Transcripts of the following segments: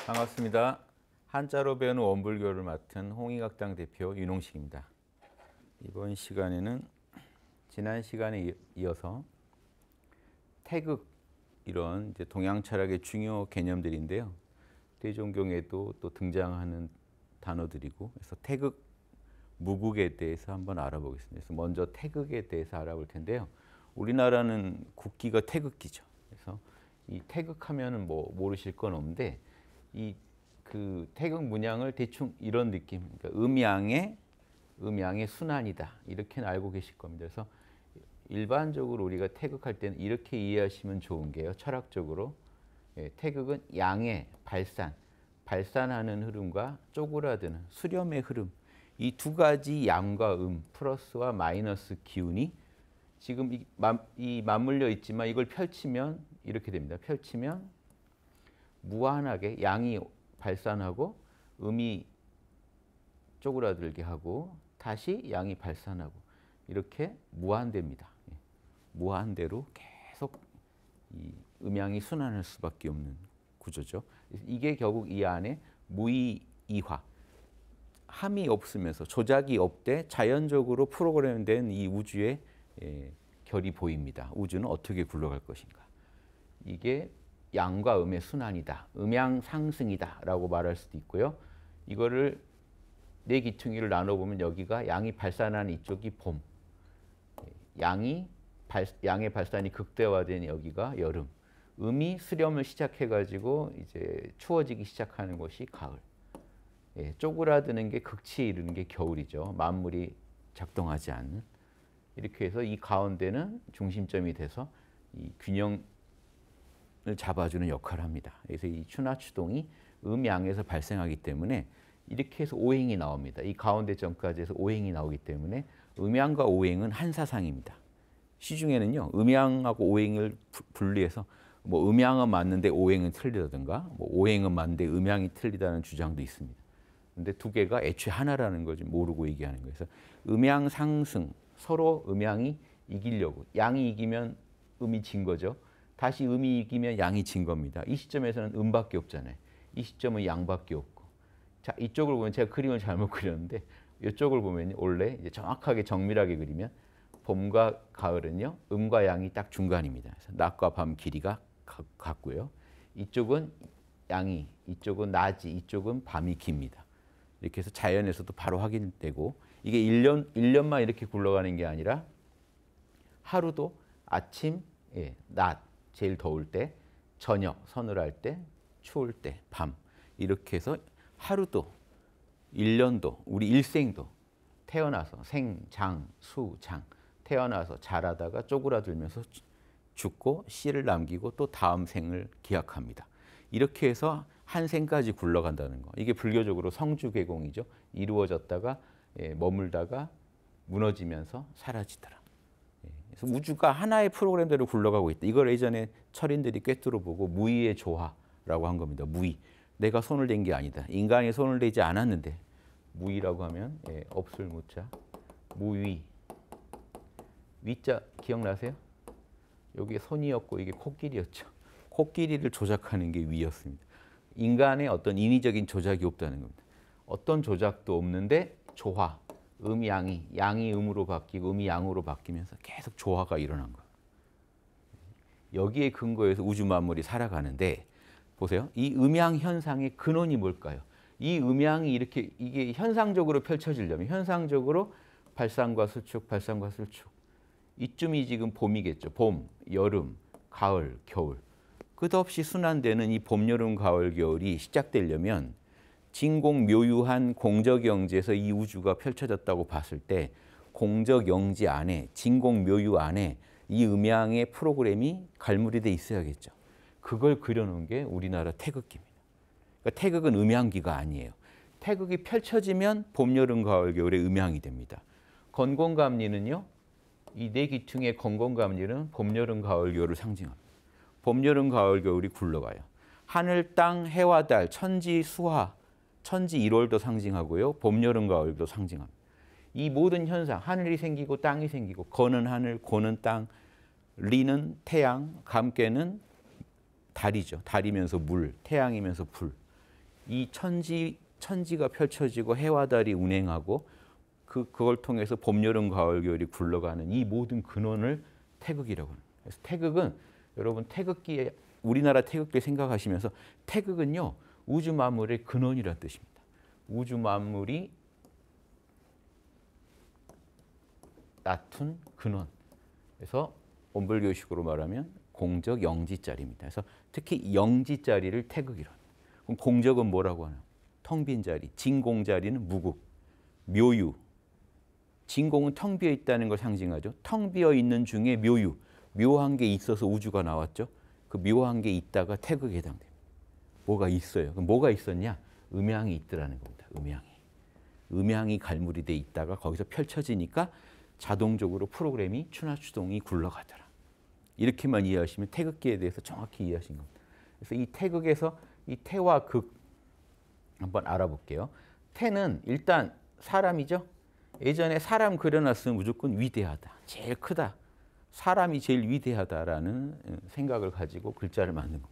반갑습니다. 한자로 배우는 원불교를 맡은 홍익학당 대표 윤홍식입니다. 이번 시간에는 지난 시간에 이어서 태극, 이런 이제 동양 철학의 중요 개념들인데요. 대종경에도 또 등장하는 단어들이고, 그래서 태극, 무국에 대해서 한번 알아보겠습니다. 그래서 먼저 태극에 대해서 알아볼 텐데요. 우리나라는 국기가 태극기죠. 그래서 이 태극하면은 뭐 모르실 건 없는데, 이 그 태극 문양을 대충 이런 느낌, 그러니까 음양의 순환이다, 이렇게는 알고 계실 겁니다. 그래서 일반적으로 우리가 태극할 때는 이렇게 이해하시면 좋은 게요. 철학적으로 태극은 양의 발산하는 흐름과 쪼그라드는 수렴의 흐름, 이 두 가지 양과 플러스와 마이너스 기운이 지금 이 맞물려 있지만 이걸 펼치면 이렇게 됩니다. 펼치면 무한하게 양이 발산하고 음이 쪼그라들게 하고 다시 양이 발산하고 이렇게 무한대입니다. 무한대로 계속 이 음양이 순환할 수밖에 없는 구조죠. 이게 결국 이 안에 무의이화, 함이 없으면서 조작이 없되 자연적으로 프로그램된 이 우주의 결이 보입니다. 우주는 어떻게 굴러갈 것인가. 이게 양과 음의 순환이다, 음양 상승이다 라고 말할 수도 있고요. 이거를 네 기퉁이를 나눠보면 여기가 양이 발산하는 이쪽이 봄, 양의 발산이 극대화된 여기가 여름, 음이 수렴을 시작해가지고 이제 추워지기 시작하는 것이 가을, 쪼그라드는 게 극치에 이르는 게 겨울이죠. 만물이 작동하지 않는. 이렇게 해서 이 가운데는 중심점이 돼서 이 균형을 잡아주는 역할을 합니다. 그래서 이 추나 추동이 음양에서 발생하기 때문에 이렇게 해서 오행이 나옵니다. 이 가운데 점까지 해서 오행이 나오기 때문에 음양과 오행은 한 사상입니다. 시중에는요, 음양하고 오행을 분리해서 뭐 음양은 맞는데 오행은 틀리다든가, 뭐 오행은 맞는데 음양이 틀리다는 주장도 있습니다. 근데 두 개가 애초에 하나라는 걸 모르고 얘기하는 거예요. 그래서 음양 상승, 서로 음양이 이기려고, 양이 이기면 음이 진 거죠. 다시 음이 이기면 양이 진 겁니다. 이 시점에서는 음밖에 없잖아요. 이 시점은 양밖에 없고. 자, 이쪽을 보면 제가 그림을 잘못 그렸는데 이쪽을 보면 원래 이제 정확하게 정밀하게 그리면 봄과 가을은요, 음과 양이 딱 중간입니다. 그래서 낮과 밤 길이가 같고요. 이쪽은 양이, 이쪽은 낮이, 이쪽은 밤이 깁니다. 이렇게 해서 자연에서도 바로 확인되고, 이게 1년만 이렇게 굴러가는 게 아니라 하루도 아침, 낮, 제일 더울 때, 저녁, 서늘할 때, 추울 때, 밤, 이렇게 해서 하루도, 1년도, 우리 일생도 태어나서 생, 장, 수, 장, 태어나서 자라다가 쪼그라들면서 죽고 씨를 남기고 또 다음 생을 기약합니다. 이렇게 해서 한 생까지 굴러간다는 거. 이게 불교적으로 성주개공이죠. 이루어졌다가 머물다가 무너지면서 사라지더라. 그래서 우주가 하나의 프로그램대로 굴러가고 있다. 이걸 예전에 철인들이 꿰뚫어보고 무의의 조화라고 한 겁니다. 무의. 내가 손을 댄 게 아니다. 인간이 손을 대지 않았는데, 무의라고 하면 없을 무자, 무의. 위자 기억나세요? 여기에 손이었고 이게 코끼리였죠. 코끼리를 조작하는 게 위였습니다. 인간의 어떤 인위적인 조작이 없다는 겁니다. 어떤 조작도 없는데 조화, 양이 음으로 바뀌고 음이 양으로 바뀌면서 계속 조화가 일어난 거예요. 여기에 근거해서 우주 만물이 살아가는데, 보세요. 이 음양 현상의 근원이 뭘까요? 이 음양이 이렇게 이게 현상적으로 펼쳐지려면 현상적으로 발산과 수축, 발산과 수축. 이쯤이 지금 봄이겠죠. 봄, 여름, 가을, 겨울. 끝없이 순환되는 이 봄, 여름, 가을, 겨울이 시작되려면 진공묘유한 공적영지에서 이 우주가 펼쳐졌다고 봤을 때 공적영지 안에, 진공묘유 안에 이 음양의 프로그램이 갈무리 돼 있어야겠죠. 그걸 그려놓은 게 우리나라 태극기입니다. 그러니까 태극은 음양기가 아니에요. 태극이 펼쳐지면 봄, 여름, 가을, 겨울의 음양이 됩니다. 건곤감리는요, 이 네 기퉁의 건곤감리는 봄, 여름, 가을, 겨울을 상징합니다. 봄, 여름, 가을, 겨울이 굴러가요. 하늘, 땅, 해와 달, 천지, 수화, 천지 1월도 상징하고요. 봄, 여름, 가을도 상징합니다. 이 모든 현상, 하늘이 생기고 땅이 생기고, 거는 하늘, 고는 땅, 리는 태양, 감깨는 달이죠. 달이면서 물, 태양이면서 불. 이 천지가 펼쳐지고 해와 달이 운행하고 그걸 통해서 봄, 여름, 가을, 겨울이 굴러가는 이 모든 근원을 태극이라고 합니다. 그래서 태극은 여러분 태극기에 우리나라 태극기 생각하시면서 태극은요 우주 만물의 근원이라는 뜻입니다. 우주 만물이 낳은 근원. 그래서 원불교식으로 말하면 공적 영지자리입니다. 그래서 특히 영지자리를 태극이라 합니다. 그럼 공적은 뭐라고 하나요? 텅 빈 자리. 진공자리는 무국, 묘유. 진공은 텅 비어 있다는 걸 상징하죠. 텅 비어 있는 중에 묘유. 묘한 게 있어서 우주가 나왔죠. 그 묘한 게 있다가 태극에 해당됩니다. 뭐가 있어요. 그럼 뭐가 있었냐? 음양이 있더라는 겁니다. 음양이 갈무리 돼 있다가 거기서 펼쳐지니까 자동적으로 프로그램이 추나추동이 굴러가더라. 이렇게만 이해하시면 태극기에 대해서 정확히 이해하신 겁니다. 그래서 이 태극에서 이 태와 극 한번 알아볼게요. 태는 일단 사람이죠. 예전에 사람 그려놨으면 무조건 위대하다, 제일 크다. 사람이 제일 위대하다라는 생각을 가지고 글자를 만든 겁니다.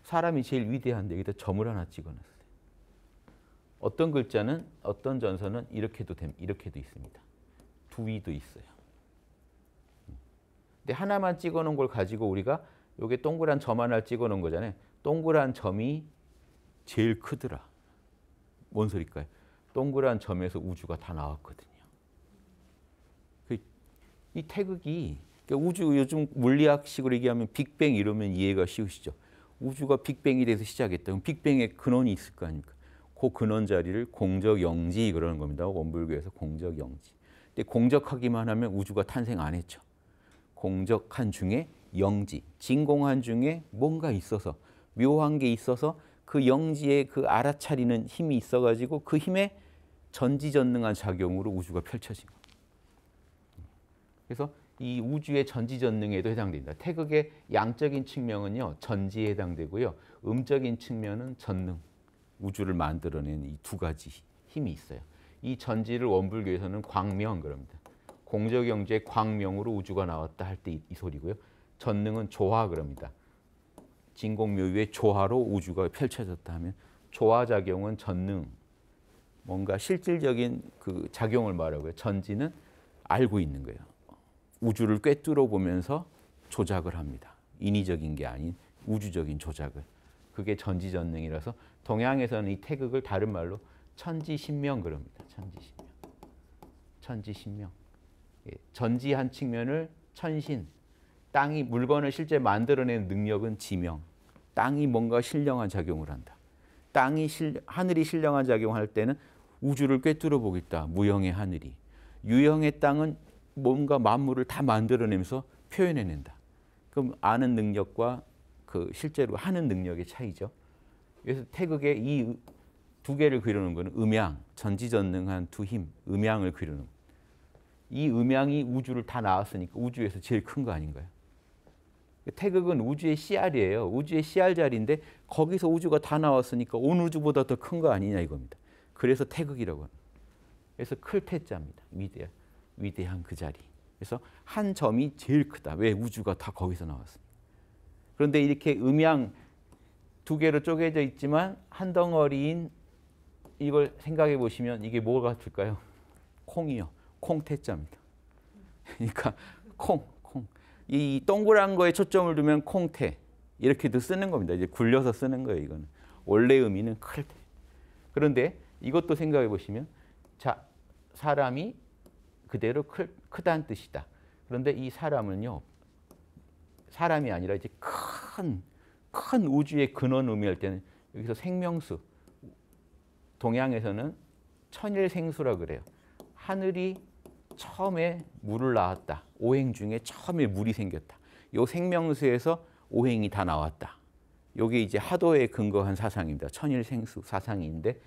사람이 제일 위대한데 여기다 점을 하나 찍어놨어요. 어떤 글자는 어떤 전서는 이렇게도 있습니다. 두 위도 있어요. 근데 하나만 찍어놓은 걸 가지고 우리가 여기 동그란 점 하나를 찍어놓은 거잖아요. 동그란 점이 제일 크더라. 뭔 소리일까요? 동그란 점에서 우주가 다 나왔거든요. 이 태극이 그러니까 우주 요즘 물리학식으로 얘기하면 빅뱅 이러면 이해가 쉬우시죠. 우주가 빅뱅이 돼서 시작했다. 그럼 빅뱅의 근원이 있을 거 아닙니까? 그 근원 자리를 공적영지 그러는 겁니다. 원불교에서 공적영지. 근데 공적하기만 하면 우주가 탄생 안 했죠. 공적한 중에 영지, 진공한 중에 뭔가 있어서 묘한 게 있어서 그 영지에 그 알아차리는 힘이 있어가지고 그 힘에 전지전능한 작용으로 우주가 펼쳐진 겁니다. 그래서 이 우주의 전지전능에도 해당됩니다. 태극의 양적인 측면은요 전지에 해당되고요, 음적인 측면은 전능, 우주를 만들어낸 이 두 가지 힘이 있어요. 이 전지를 원불교에서는 광명 그럽니다. 공적영지의 광명으로 우주가 나왔다 할 때 이 소리고요. 전능은 조화 그럽니다. 진공묘유의 조화로 우주가 펼쳐졌다 하면 조화작용은 전능, 뭔가 실질적인 그 작용을 말하고요. 전지는 알고 있는 거예요. 우주를 꿰뚫어 보면서 조작을 합니다. 인위적인 게 아닌 우주적인 조작을. 그게 전지전능이라서 동양에서는 이 태극을 다른 말로 천지신명 그럽니다. 천지신명. 천지신명. 전지한 측면을 천신, 땅이 물건을 실제 만들어내는 능력은 지명. 땅이 뭔가 신령한 작용을 한다. 하늘이 신령한 작용을 할 때는 우주를 꿰뚫어 보겠다. 무형의 하늘이. 유형의 땅은 뭔가 만물을 다 만들어내면서 표현해낸다. 그럼 아는 능력과 그 실제로 하는 능력의 차이죠. 그래서 태극에 이 두 개를 그려놓은 것은 음양, 전지전능한 두 힘, 음양을 그려놓은. 이 음양이 우주를 다 낳았으니까 우주에서 제일 큰 거 아닌가요? 태극은 우주의 CR이에요. 우주의 CR 자리인데 거기서 우주가 다 나왔으니까 온 우주보다 더 큰 거 아니냐 이겁니다. 그래서 태극이라고 합니다. 그래서 클태자입니다. 위대한 그 자리. 그래서 한 점이 제일 크다. 왜? 우주가 다 거기서 나왔습니다. 그런데 이렇게 음양 두 개로 쪼개져 있지만 한 덩어리인 이걸 생각해 보시면 이게 뭐 같을까요? 콩이요. 콩태자입니다. 그러니까 콩. 이 동그란 거에 초점을 두면 콩태. 이렇게도 쓰는 겁니다. 이제 굴려서 쓰는 거예요. 이거는. 원래 의미는 클태. 그런데 이것도 생각해 보시면 자, 사람이 그대로 크다는 뜻이다. 그런데 이 사람은요, 사람이 아니라 이제 큰 우주의 근원 의미할 때는 여기서 생명수, 동양에서는 천일생수라 그래요. 하늘이 처음에 물을 낳았다. 오행 중에 처음에 물이 생겼다. 이 생명수에서 오행이 다 나왔다. 이게 이제 하도에 근거한 사상입니다. 천일생수 사상인데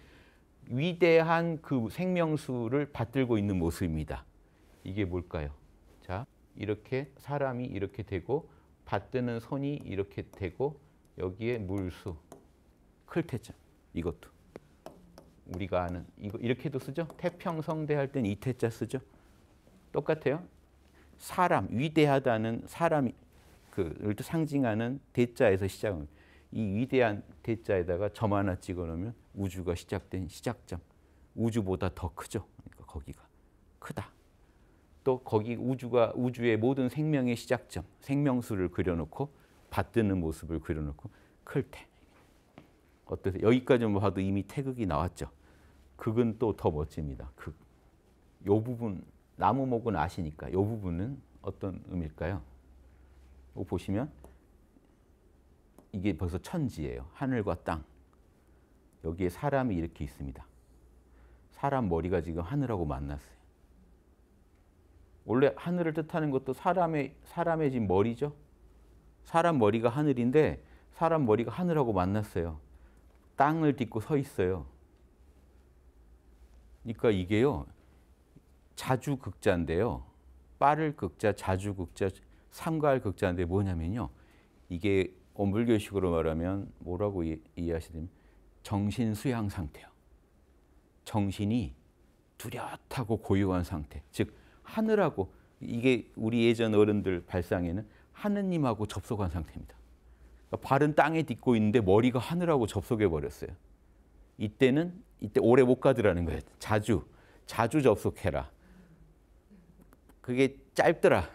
위대한 그 생명수를 받들고 있는 모습입니다. 이게 뭘까요? 자, 이렇게 사람이 이렇게 되고 받드는 손이 이렇게 되고 여기에 물수, 클태자. 이것도 우리가 아는 이거 이렇게도 쓰죠. 태평성대 할 때는 이태자 쓰죠. 똑같아요. 사람, 위대하다는 사람이 그를 상징하는 대자에서 시작합니다. 이 위대한 대자에다가 점 하나 찍어놓으면 우주가 시작된 시작점. 우주보다 더 크죠. 그러니까 거기가 크다. 또 거기 우주의 모든 생명의 시작점, 생명수를 그려놓고 받드는 모습을 그려놓고 클 때. 어떠세요? 여기까지만 봐도 이미 태극이 나왔죠. 극은 또 더 멋집니다. 극. 요 부분, 나무목은 아시니까 요 부분은 어떤 의미일까요? 이거 보시면 이게 벌써 천지예요. 하늘과 땅. 여기에 사람이 이렇게 있습니다. 사람 머리가 지금 하늘하고 만났어요. 원래 하늘을 뜻하는 것도 사람의 지금 머리죠. 사람 머리가 하늘인데 사람 머리가 하늘하고 만났어요. 땅을 딛고 서 있어요. 그러니까 이게요. 자주극자인데요. 빠를 극자, 자주극자, 삼가할 극자인데 뭐냐면요. 이게 원불교식으로 말하면 뭐라고 이해하시냐면 정신수양 상태요. 정신이 뚜렷하고 고요한 상태. 즉 하늘하고 이게 우리 예전 어른들 발상에는 하느님하고 접속한 상태입니다. 그러니까 발은 땅에 딛고 있는데 머리가 하늘하고 접속해 버렸어요. 이때 오래 못 가더라는 거예요. 자주 접속해라. 그게 짧더라.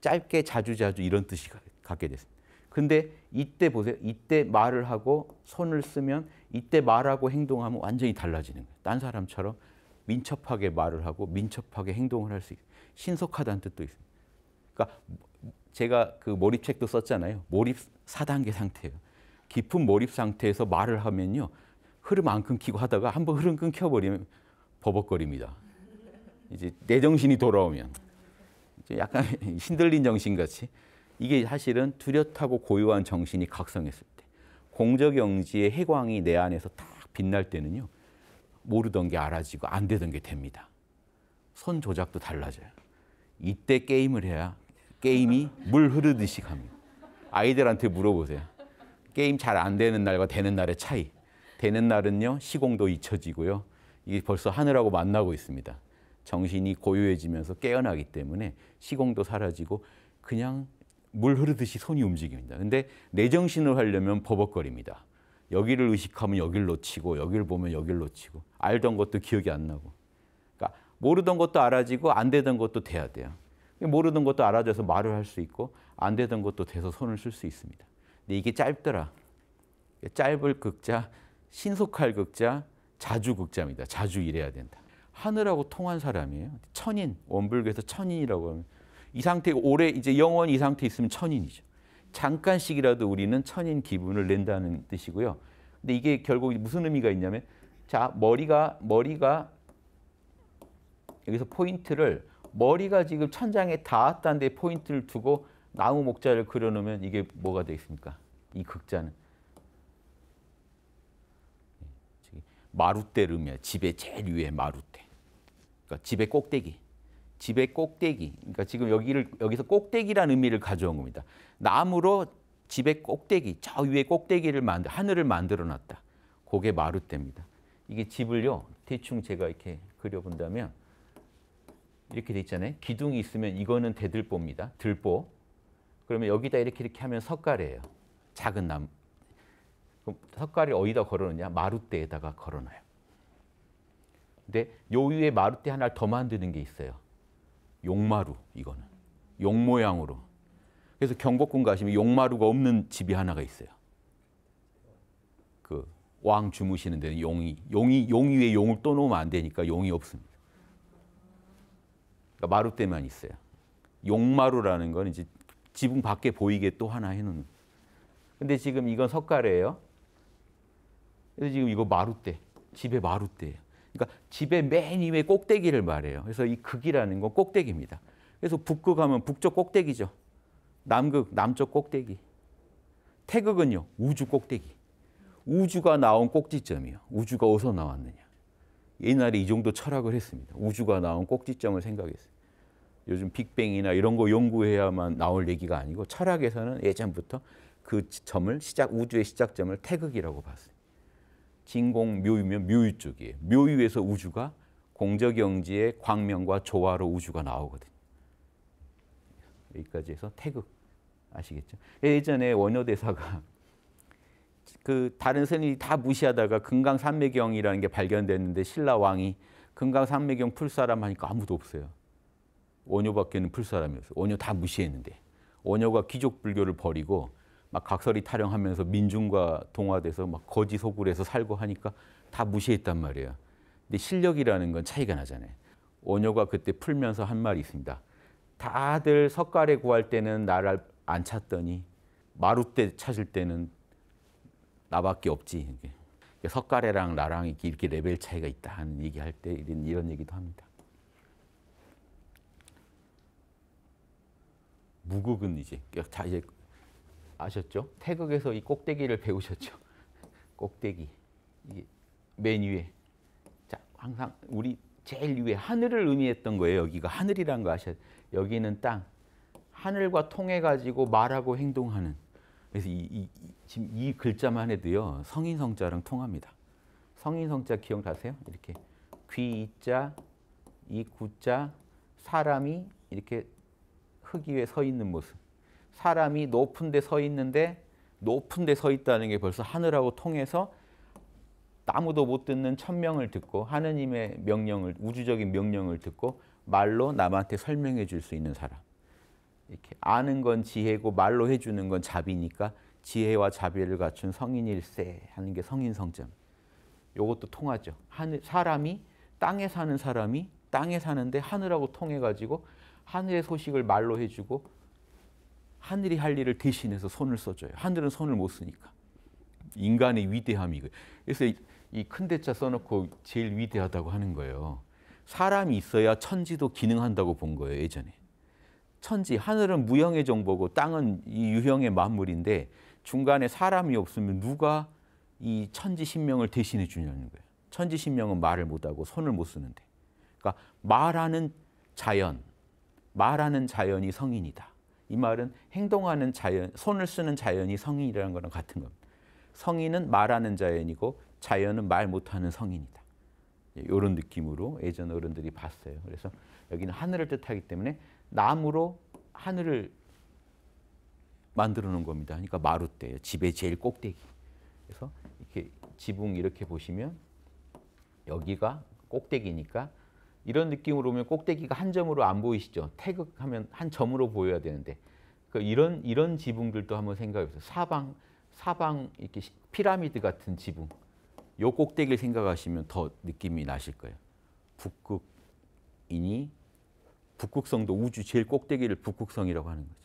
짧게 자주 이런 뜻이 갖게 됐습니다. 근데 이때 보세요. 이때 말을 하고 손을 쓰면 이때 말하고 행동하면 완전히 달라지는 거예요. 딴 사람처럼 민첩하게 말을 하고 민첩하게 행동을 할 수 있어요. 신속하다는 뜻도 있습니다. 그러니까 제가 그 몰입책도 썼잖아요. 몰입 4단계 상태예요. 깊은 몰입 상태에서 말을 하면요. 흐름 안 끊기고 하다가 한번 흐름 끊겨버리면 버벅거립니다. 이제 내 정신이 돌아오면 이제 약간 신들린 정신같이 이게 사실은 뚜렷하고 고요한 정신이 각성했을 때 공적영지의 해광이 내 안에서 딱 빛날 때는요. 모르던 게 알아지고 안 되던 게 됩니다. 손 조작도 달라져요. 이때 게임을 해야 게임이 물 흐르듯이 갑니다. 아이들한테 물어보세요. 게임 잘 안 되는 날과 되는 날의 차이. 되는 날은요. 시공도 잊혀지고요. 이게 벌써 하늘하고 만나고 있습니다. 정신이 고요해지면서 깨어나기 때문에 시공도 사라지고 그냥 물 흐르듯이 손이 움직입니다. 근데 내 정신을 하려면 버벅거립니다. 여기를 의식하면 여기를 놓치고 여기를 보면 여기를 놓치고 알던 것도 기억이 안 나고 그러니까 모르던 것도 알아지고 안 되던 것도 돼야 돼요. 모르던 것도 알아져서 말을 할 수 있고 안 되던 것도 돼서 손을 쓸 수 있습니다. 근데 이게 짧더라. 짧을 극자, 신속할 극자, 자주 극자입니다. 자주 일해야 된다. 하늘하고 통한 사람이에요. 천인, 원불교에서 천인이라고 하면 이 상태 오래 이제 영원히 이 상태에 있으면 천인이죠. 잠깐씩이라도 우리는 천인 기분을 낸다는 뜻이고요. 근데 이게 결국 무슨 의미가 있냐면 자, 머리가 여기서 포인트를 머리가 지금 천장에 닿았다는 데 포인트를 두고 나무 목자를 그려놓으면 이게 뭐가 되겠습니까? 이 극자는 마룻대를 의미해요. 집의 제일 위에 마룻대. 그러니까 집의 꼭대기. 집의 꼭대기. 그러니까 지금 여기서 꼭대기라는 의미를 가져온 겁니다. 나무로 집의 꼭대기, 저 위에 꼭대기를 하늘을 만들어 놨다. 그게 마룻대입니다. 이게 집을요, 대충 제가 이렇게 그려본다면 이렇게 돼 있잖아요. 기둥이 있으면 이거는 대들보입니다. 들보. 그러면 여기다 이렇게 하면 석가래예요. 작은 나무. 그럼 석가래 어디다 걸어놓냐? 마룻대에다가 걸어놔요. 근데 요 위에 마룻대 하나를 더 만드는 게 있어요. 용마루, 이거는. 용 모양으로. 그래서 경복궁 가시면 용마루가 없는 집이 하나가 있어요. 그 왕 주무시는 데는 용 위에 용을 또 놓으면 안 되니까 용이 없습니다. 그러니까 마룻대만 있어요. 용마루라는 건 이제 지붕 밖에 보이게 또 하나 해놓는. 근데 지금 이건 석가래예요. 그래서 지금 이거 마룻대, 집의 마룻대예요. 그러니까 집의 맨 위에 꼭대기를 말해요. 그래서 이 극이라는 건 꼭대기입니다. 그래서 북극 하면 북쪽 꼭대기죠. 남극, 남쪽 꼭대기. 태극은요, 우주 꼭대기. 우주가 나온 꼭지점이요. 우주가 어디서 나왔느냐. 옛날에 이 정도 철학을 했습니다. 우주가 나온 꼭지점을 생각했어요. 요즘 빅뱅이나 이런 거 연구해야만 나올 얘기가 아니고 철학에서는 예전부터 그 점을 우주의 시작점을 태극이라고 봤어요. 진공 묘유면 묘유 쪽이에요. 묘유에서 우주가 공적영지의 광명과 조화로 우주가 나오거든요. 여기까지 해서 태극. 아시겠죠? 예전에 원효대사가 그 다른 스님이 다 무시하다가 금강산매경이라는 게 발견됐는데 신라 왕이 금강산매경 풀 사람 하니까 아무도 없어요. 원효밖에는 풀 사람이었어요. 원효 다 무시했는데 원효가 귀족 불교를 버리고 막 각설이 타령하면서 민중과 동화돼서 막 거지 소굴에서 살고 하니까 다 무시했단 말이에요. 근데 실력이라는 건 차이가 나잖아요. 원효가 그때 풀면서 한 말이 있습니다. 다들 석가래 구할 때는 나를 안 찾더니 마루때 찾을 때는 나밖에 없지. 석가래랑 나랑 이렇게 레벨 차이가 있다 하는 얘기할 때 이런 얘기도 합니다. 무국은 이제 아셨죠? 태극에서 이 꼭대기를 배우셨죠? 꼭대기. 이게 맨 위에. 자, 항상 우리 제일 위에 하늘을 의미했던 거예요. 여기가 하늘이란 거 아셔야 돼요. 여기는 땅. 하늘과 통해 가지고 말하고 행동하는. 그래서 지금 이 글자만 해도요. 성인성자랑 통합니다. 성인성자 기억나세요? 이렇게 귀자, 이 구자, 사람이 이렇게 흙 위에 서 있는 모습. 사람이 높은 데 서 있는데 높은 데 서 있다는 게 벌써 하늘하고 통해서 아무도 못 듣는 천명을 듣고 하느님의 명령을, 우주적인 명령을 듣고 말로 남한테 설명해 줄 수 있는 사람. 이렇게 아는 건 지혜고 말로 해주는 건 자비니까 지혜와 자비를 갖춘 성인일세 하는 게 성인성점. 요것도 통하죠. 사람이 땅에 사는 사람이 땅에 사는데 하늘하고 통해 가지고 하늘의 소식을 말로 해주고 하늘이 할 일을 대신해서 손을 써줘요. 하늘은 손을 못 쓰니까. 인간의 위대함이. 그래서 이 큰 대자 써놓고 제일 위대하다고 하는 거예요. 사람이 있어야 천지도 기능한다고 본 거예요. 예전에. 천지, 하늘은 무형의 정보고 땅은 이 유형의 만물인데 중간에 사람이 없으면 누가 이 천지신명을 대신해 주냐는 거예요. 천지신명은 말을 못하고 손을 못 쓰는데. 그러니까 말하는 자연이 성인이다. 이 말은 행동하는 자연, 손을 쓰는 자연이 성인이라는 거랑 같은 겁니다. 성인은 말하는 자연이고 자연은 말 못하는 성인이다. 이런 느낌으로 예전 어른들이 봤어요. 그래서 여기는 하늘을 뜻하기 때문에 나무로 하늘을 만들어 놓은 겁니다. 그러니까 마루대예요. 집의 제일 꼭대기. 그래서 이렇게 지붕 이렇게 보시면 여기가 꼭대기니까 이런 느낌으로 보면 꼭대기가 한 점으로 안 보이시죠? 태극하면 한 점으로 보여야 되는데 이런 지붕들도 한번 생각해 보세요. 사방 이렇게 피라미드 같은 지붕. 요 꼭대기를 생각하시면 더 느낌이 나실 거예요. 북극성도 우주 제일 꼭대기를 북극성이라고 하는 거죠.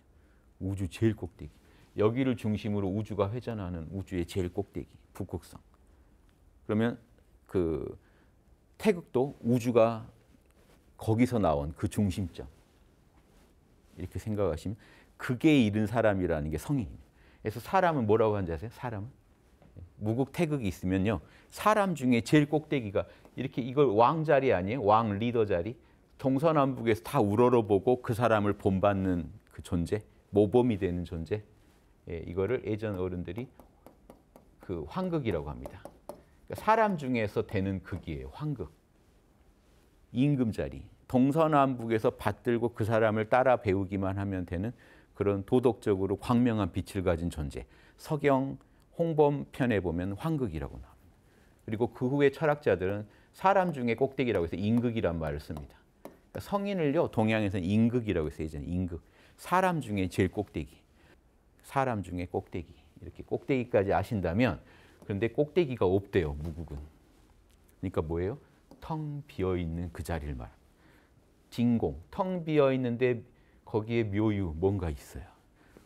우주 제일 꼭대기. 여기를 중심으로 우주가 회전하는 우주의 제일 꼭대기, 북극성. 그러면 그 태극도 우주가 거기서 나온 그 중심점. 이렇게 생각하시면 극에 이른 사람이라는 게 성인입니다. 그래서 사람은 뭐라고 하는지 아세요? 사람은? 무국 태극이 있으면요. 사람 중에 제일 꼭대기가 이렇게 이걸 왕 자리 아니에요? 왕 리더 자리. 동서남북에서 다 우러러보고 그 사람을 본받는 그 존재. 모범이 되는 존재. 예, 이거를 예전 어른들이 그 황극이라고 합니다. 그러니까 사람 중에서 되는 극이에요. 황극. 임금 자리. 동서남북에서 받들고 그 사람을 따라 배우기만 하면 되는 그런 도덕적으로 광명한 빛을 가진 존재. 서경 홍범 편에 보면 황극이라고 나옵니다. 그리고 그 후에 철학자들은 사람 중에 꼭대기라고 해서 임극이란 말을 씁니다. 그러니까 성인을요 동양에서는 임극이라고 해서 예전에 임극. 사람 중에 제일 꼭대기. 사람 중에 꼭대기. 이렇게 꼭대기까지 아신다면 그런데 꼭대기가 없대요. 무국은. 그러니까 뭐예요? 텅 비어있는 그 자리를 말합니다. 진공. 텅 비어있는데 거기에 묘유 뭔가 있어요.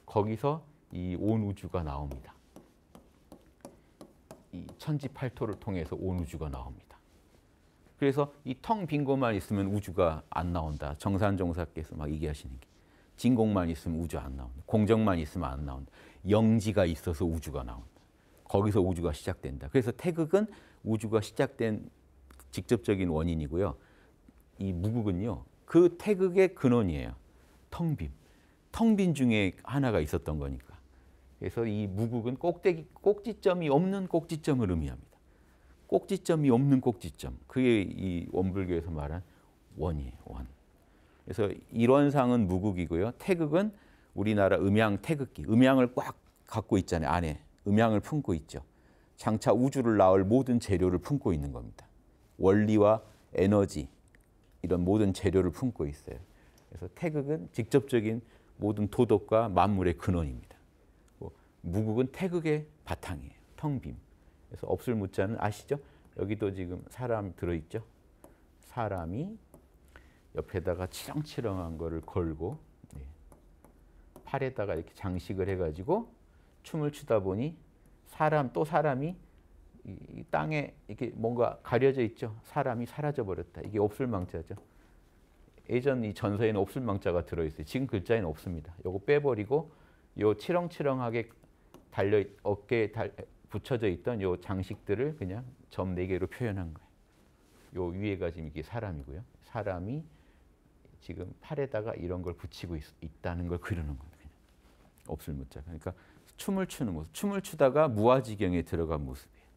거기서 이 온 우주가 나옵니다. 이 천지팔토를 통해서 온 우주가 나옵니다. 그래서 이 텅 빈 것만 있으면 우주가 안 나온다. 정산종사께서 막 얘기하시는 게. 진공만 있으면 우주 안 나온다. 공정만 있으면 안 나온다. 영지가 있어서 우주가 나온다. 거기서 우주가 시작된다. 그래서 태극은 우주가 시작된 직접적인 원인이고요. 이 무국은요. 그 태극의 근원이에요. 텅 빈. 텅 빈 중에 하나가 있었던 거니까. 그래서 이 무국은 꼭지점이 없는 꼭지점을 의미합니다. 꼭지점이 없는 꼭지점. 그게 이 원불교에서 말한 원이에요. 원. 그래서 일원상은 무국이고요. 태극은 우리나라 음양 태극기, 음양을 꽉 갖고 있잖아요. 안에 음양을 품고 있죠. 장차 우주를 낳을 모든 재료를 품고 있는 겁니다. 원리와 에너지 이런 모든 재료를 품고 있어요. 그래서 태극은 직접적인 모든 도덕과 만물의 근원입니다. 무국은 태극의 바탕이에요. 텅빔. 그래서 없을 무자는 아시죠? 여기도 지금 사람 들어있죠. 사람이 옆에다가 치렁치렁한 거를 걸고 팔에다가 이렇게 장식을 해가지고 춤을 추다 보니 사람이 이 땅에 이렇게 뭔가 가려져 있죠. 사람이 사라져 버렸다. 이게 없을 망자죠. 예전 이 전서에는 없을 망자가 들어있어요. 지금 글자에는 없습니다. 요거 빼버리고 요 치렁치렁하게 어깨에 붙여져 있던 요 장식들을 그냥 점 4개로 표현한 거예요. 요 위에가 지금 이게 사람이고요. 사람이 지금 팔에다가 이런 걸 붙이고 있다는 걸 그리는 거예요. 그냥. 없을 무자. 그러니까 춤을 추는 모습. 춤을 추다가 무아지경에 들어간 모습이에요.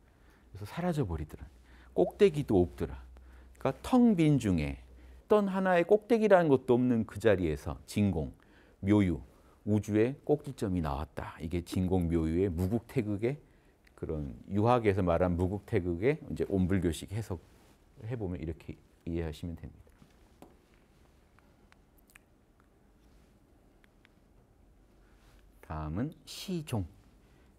그래서 사라져 버리더라. 꼭대기도 없더라. 그러니까 텅 빈 중에 어떤 하나의 꼭대기라는 것도 없는 그 자리에서 진공, 묘유, 우주의 꼭지점이 나왔다. 이게 진공 묘유의 무국태극의 그런 유학에서 말한 무국태극의 이제 온불교식 해석해 보면 이렇게 이해하시면 됩니다. 다음은 시종,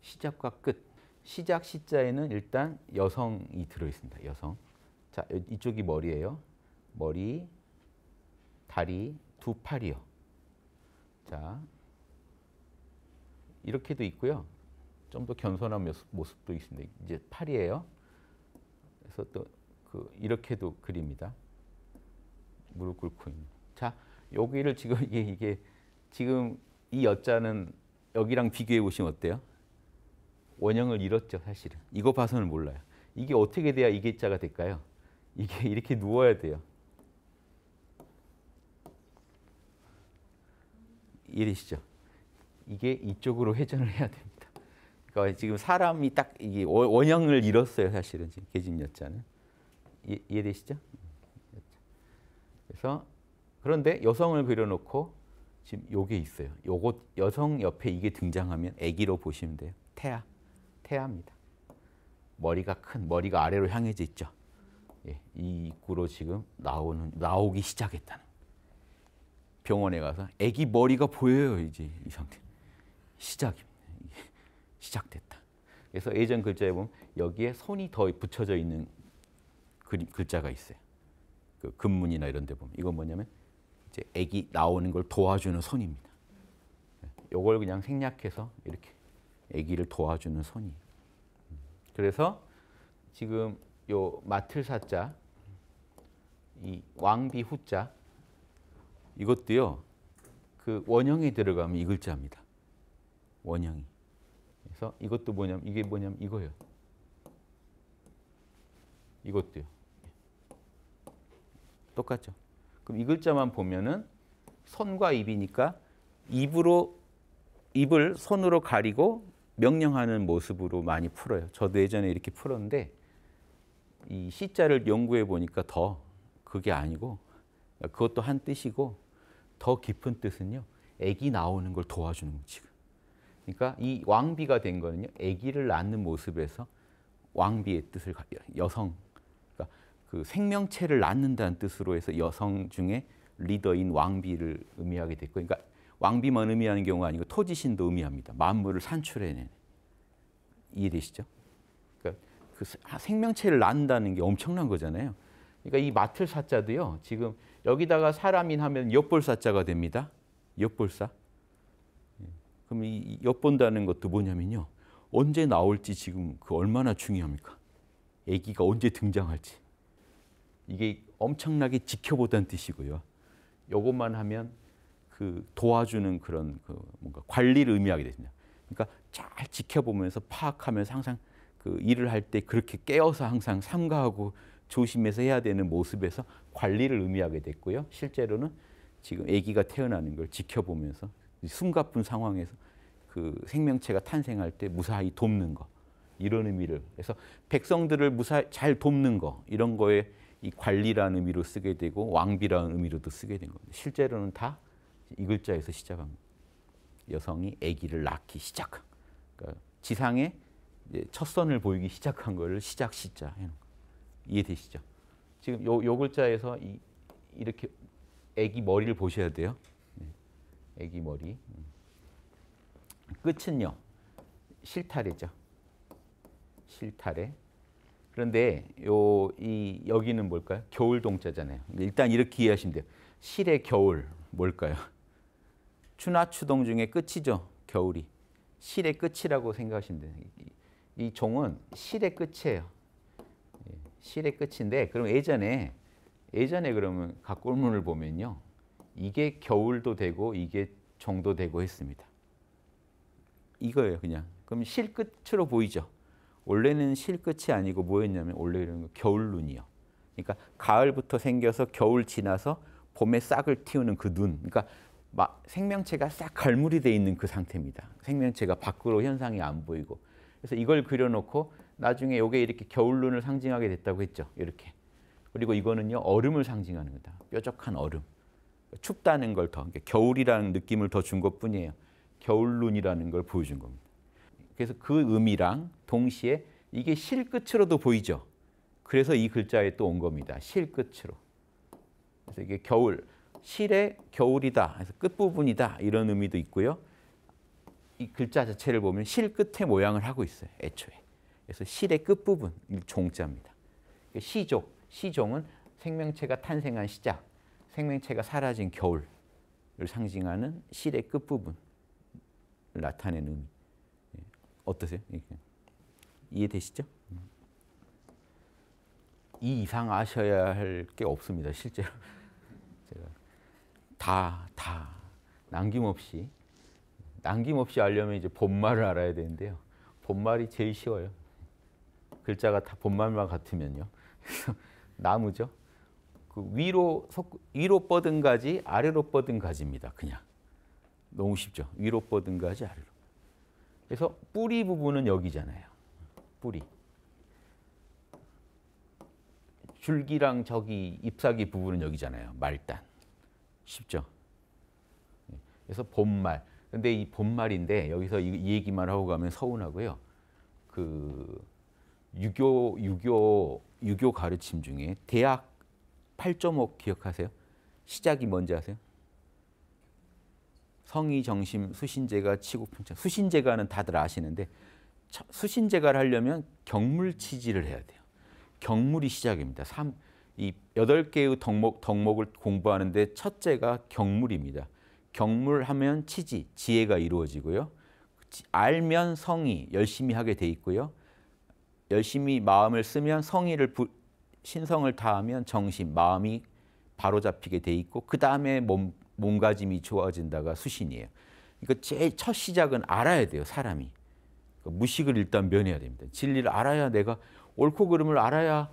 시작과 끝. 시작 시자에는 일단 여성이 들어 있습니다. 여성. 자, 이쪽이 머리예요. 머리, 다리, 두 팔이요. 자, 이렇게도 있고요. 좀 더 견손한 모습도 있습니다. 이제 팔이에요. 그래서 또 이렇게도 그립니다. 무릎 꿇고 있는. 자, 여기를 지금 이게 지금 이 여자는 여기랑 비교해 보시면 어때요? 원형을 잃었죠, 사실은. 이거 봐서는 몰라요. 이게 어떻게 돼야 이게 자가 될까요? 이게 이렇게 누워야 돼요. 이해되시죠? 이게 이쪽으로 회전을 해야 됩니다. 그러니까 지금 사람이 딱 이게 원형을 잃었어요, 사실은 지금 계집 여자는. 이해되시죠? 그래서 그런데 여성을 그려놓고 지금 요게 있어요. 요거 여성 옆에 이게 등장하면 아기로 보시면 돼요. 태아입니다. 머리가 큰 머리가 아래로 향해져 있죠. 예, 이 입구로 지금 나오기 시작했다는. 병원에 가서 아기 머리가 보여요. 이제 이 상태. 시작입니다. 시작됐다. 그래서 예전 글자에 보면 여기에 손이 더 붙여져 있는 글자가 있어요. 그 금문이나 이런 데 보면 이건 뭐냐면 이제 아기 나오는 걸 도와주는 손입니다. 이걸 그냥 생략해서 이렇게 아기를 도와주는 손이. 그래서 지금 요 맡을 사자, 이 왕비 후자 이것도요. 그 원형에 들어가면 이 글자입니다. 원형이. 그래서 이것도 뭐냐면 이게 뭐냐면 이거예요. 이것도요. 똑같죠. 그럼 이 글자만 보면은 손과 입이니까 입을 손으로 가리고 명령하는 모습으로 많이 풀어요. 저도 예전에 이렇게 풀었는데 이 시자를 연구해 보니까 더 그게 아니고 그것도 한 뜻이고 더 깊은 뜻은요. 아기 나오는 걸 도와주는 거지. 그러니까 이 왕비가 된 거는요. 아기를 낳는 모습에서 왕비의 뜻을 여성, 그러니까 그 생명체를 낳는다는 뜻으로 해서 여성 중에 리더인 왕비를 의미하게 됐고, 그러니까 왕비만 의미하는 경우가 아니고 토지신도 의미합니다. 만물을 산출해내는. 이해되시죠? 그러니까 그 생명체를 낳는다는 게 엄청난 거잖아요. 그러니까 이 맡을 사자도요. 지금 여기다가 사람인 하면 엿볼 사자가 됩니다. 엿볼사. 그럼 이 엿본다는 것도 뭐냐면요. 언제 나올지 지금 그 얼마나 중요합니까? 아기가 언제 등장할지. 이게 엄청나게 지켜보다는 뜻이고요. 이것만 하면 그 도와주는 그런 그 뭔가 관리를 의미하게 됩니다. 그러니까 잘 지켜보면서 파악하면서 항상 그 일을 할 때 그렇게 깨어서 항상 삼가하고 조심해서 해야 되는 모습에서 관리를 의미하게 됐고요. 실제로는 지금 아기가 태어나는 걸 지켜보면서 숨가쁜 상황에서 그 생명체가 탄생할 때 무사히 돕는 거 이런 의미를 해서 백성들을 무사히 잘 돕는 거 이런 거에 이 관리라는 의미로 쓰게 되고 왕비라는 의미로도 쓰게 된 겁니다. 실제로는 다 이 글자에서 시작합니다. 여성이 아기를 낳기 시작한. 그러니까 지상에 이제 첫 선을 보이기 시작한 거를 시작 시자 해놓은 거. 이해되시죠? 지금 요 글자에서 이렇게 아기 머리를 보셔야 돼요. 아기 머리. 끝은요. 실타래죠. 실타래. 그런데 여기는 뭘까요? 겨울 동자잖아요. 일단 이렇게 이해하시면 돼요. 실의 겨울 뭘까요? 추나추동 중에 끝이죠. 겨울이. 실의 끝이라고 생각하시면 돼요. 이 종은 실의 끝이에요. 실의 끝인데 그럼 예전에 그러면 각골문을 보면요. 이게 겨울도 되고 이게 종도 되고 했습니다. 이거예요, 그냥. 그럼 실 끝으로 보이죠. 원래는 실 끝이 아니고 뭐였냐면 원래 이런 거 겨울눈이요. 그러니까 가을부터 생겨서 겨울 지나서 봄에 싹을 틔우는 그 눈. 그러니까 생명체가 싹 갈무리 돼 있는 그 상태입니다. 생명체가 밖으로 현상이 안 보이고. 그래서 이걸 그려놓고 나중에 이게 이렇게 겨울눈을 상징하게 됐다고 했죠. 이렇게. 그리고 이거는요 얼음을 상징하는 거다. 뾰족한 얼음. 춥다는 걸 더, 겨울이라는 느낌을 더 준 것뿐이에요. 겨울눈이라는 걸 보여준 겁니다. 그래서 그 의미랑 동시에 이게 실 끝으로도 보이죠. 그래서 이 글자에 또 온 겁니다. 실 끝으로. 그래서 이게 겨울, 실의 겨울이다. 그래서 끝부분이다. 이런 의미도 있고요. 이 글자 자체를 보면 실 끝의 모양을 하고 있어요. 애초에. 그래서 실의 끝부분, 종자입니다. 시종은 생명체가 탄생한 시작, 생명체가 사라진 겨울을 상징하는 실의 끝부분을 나타내는 의미. 어떠세요? 이해되시죠? 이 이상 아셔야 할 게 없습니다. 실제로. 제가 다 남김없이 알려면 이제 본말을 알아야 되는데요. 본말이 제일 쉬워요. 글자가 다 본말만 같으면요. 나무죠. 그 위로 뻗은 가지, 아래로 뻗은 가지입니다. 그냥 너무 쉽죠. 위로 뻗은 가지, 아래로. 그래서 뿌리 부분은 여기잖아요. 뿌리. 줄기랑 저기 잎사귀 부분은 여기잖아요. 말단. 쉽죠. 그래서 본말. 근데 이 본말인데 여기서 이 얘기만 하고 가면 서운하고요. 그 유교 가르침 중에 대학 8.5 기억하세요? 시작이 뭔지 아세요? 성의, 정심, 수신제가, 치국평창. 수신제가는 다들 아시는데 수신제가를 하려면 경물치지를 해야 돼요. 경물이 시작입니다. 이 8개의 덕목을 공부하는데 첫째가 경물입니다. 경물하면 치지, 지혜가 이루어지고요. 알면 성의, 열심히 하게 돼 있고요. 열심히 마음을 쓰면 성의를 신성을 다하면 정심, 마음이 바로잡히게 돼 있고 그 다음에 몸가짐이 좋아진다가 수신이에요. 그러니까 제일 첫 시작은 알아야 돼요, 사람이. 무식을 일단 면해야 됩니다. 진리를 알아야 내가 옳고 그름을 알아야